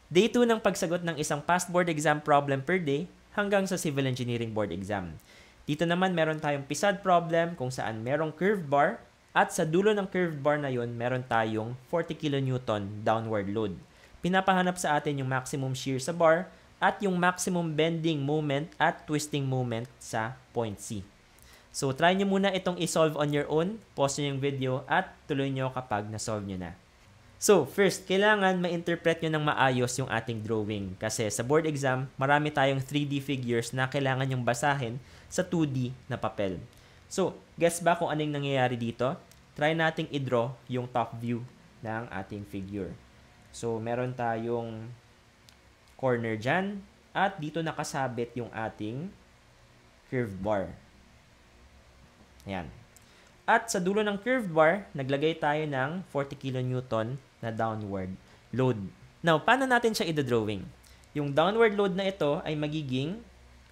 Day 2 ng pagsagot ng isang past board exam problem per day hanggang sa civil engineering board exam. Dito naman meron tayong PSAT problem kung saan merong curved bar at sa dulo ng curved bar na yon meron tayong 40 kN downward load. Pinapahanap sa atin yung maximum shear sa bar at yung maximum bending moment at twisting moment sa point C. So try nyo muna itong i-solve on your own, pause nyo yung video at tuloy nyo kapag na-solve nyo na. So, first, kailangan ma-interpret nyo ng maayos yung ating drawing kasi sa board exam, marami tayong 3D figures na kailangan yung basahin sa 2D na papel. So, guess ba kung anong nangyayari dito? Try nating i-draw yung top view ng ating figure. So, meron tayong corner dyan at dito nakasabit yung ating curved bar. Ayan. At sa dulo ng curved bar, naglagay tayo ng 40 kN na downward load. Now, paano natin siya i-drawing? Yung downward load na ito ay magiging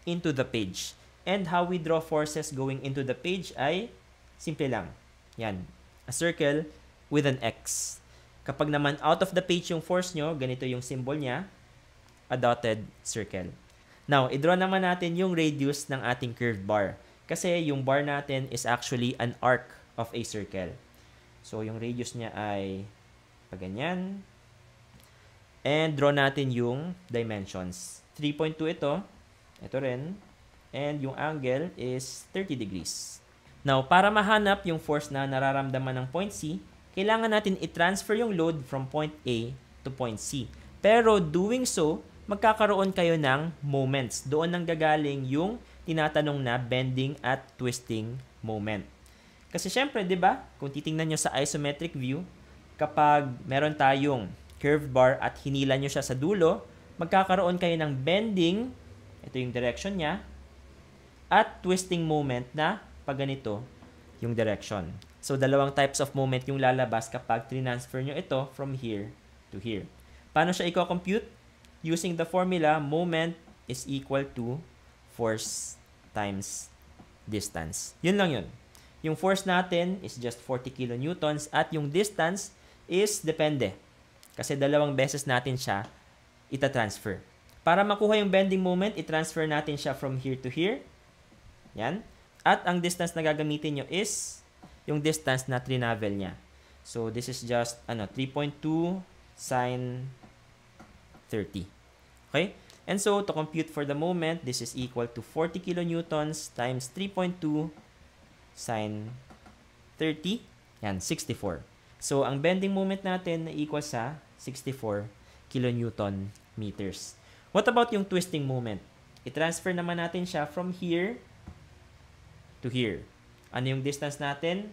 into the page. And how we draw forces going into the page ay simple lang. Yan. A circle with an X. Kapag naman out of the page yung force nyo, ganito yung symbol niya, a dotted circle. Now, i-draw naman natin yung radius ng ating curved bar. Kasi yung bar natin is actually an arc of a circle. So, yung radius niya ay ganyan. And draw natin yung dimensions. 3.2 ito. Ito rin. And yung angle is 30 degrees. Now, para mahanap yung force na nararamdaman ng point C, kailangan natin i-transfer yung load from point A to point C. Pero doing so, magkakaroon kayo ng moments. Doon nang gagaling yung tinatanong na bending at twisting moment. Kasi syempre, 'di ba? Kung titingnan niyo sa isometric view, kapag meron tayong curved bar at hinila niyo siya sa dulo, magkakaroon kayo ng bending, ito yung direction niya, at twisting moment na pag ganito yung direction. So, dalawang types of moment yung lalabas kapag transfer nyo ito from here to here. Paano siya i-compute? Using the formula, moment is equal to force times distance. Yun lang yun. Yung force natin is just 40 kilonewtons at yung distance is depende. Kasi dalawang beses natin siya ita-transfer. Para makuha yung bending moment, i-transfer natin siya from here to here. Yan. At ang distance na gagamitin nyo is yung distance na trinavel niya. So, this is just 3.2 sine 30. Okay? And so, to compute for the moment, this is equal to 40 kilonewtons times 3.2 sine 30. Yan, 64. So, ang bending moment natin na equal sa 64 kilonewton meters. What about yung twisting moment? I-transfer naman natin siya from here to here. Ano yung distance natin?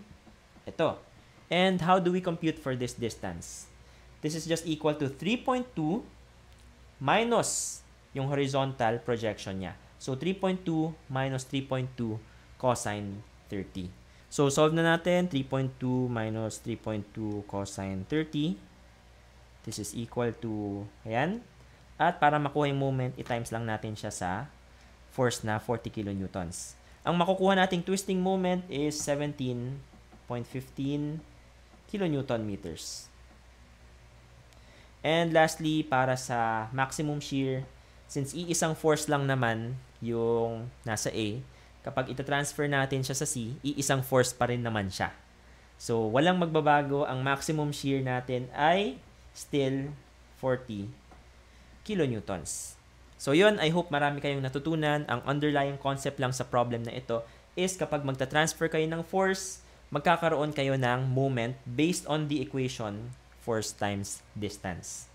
Ito. And how do we compute for this distance? This is just equal to 3.2 minus yung horizontal projection niya. So, 3.2 minus 3.2 cosine 30. So, solve na natin. 3.2 minus 3.2 cosine 30. This is equal to, ayan. At para makuha yung moment, i-times lang natin siya sa force na 40 kilonewtons. Ang makukuha nating twisting moment is 17.15 kilonewton meters. And lastly, para sa maximum shear, since iisang force lang naman yung nasa A, kapag ita-transfer natin siya sa C, iisang force pa rin naman siya. So, walang magbabago. Ang maximum shear natin ay still 40 kilonewtons. So, yun. I hope marami kayong natutunan. Ang underlying concept lang sa problem na ito is kapag magta-transfer kayo ng force, magkakaroon kayo ng moment based on the equation force times distance.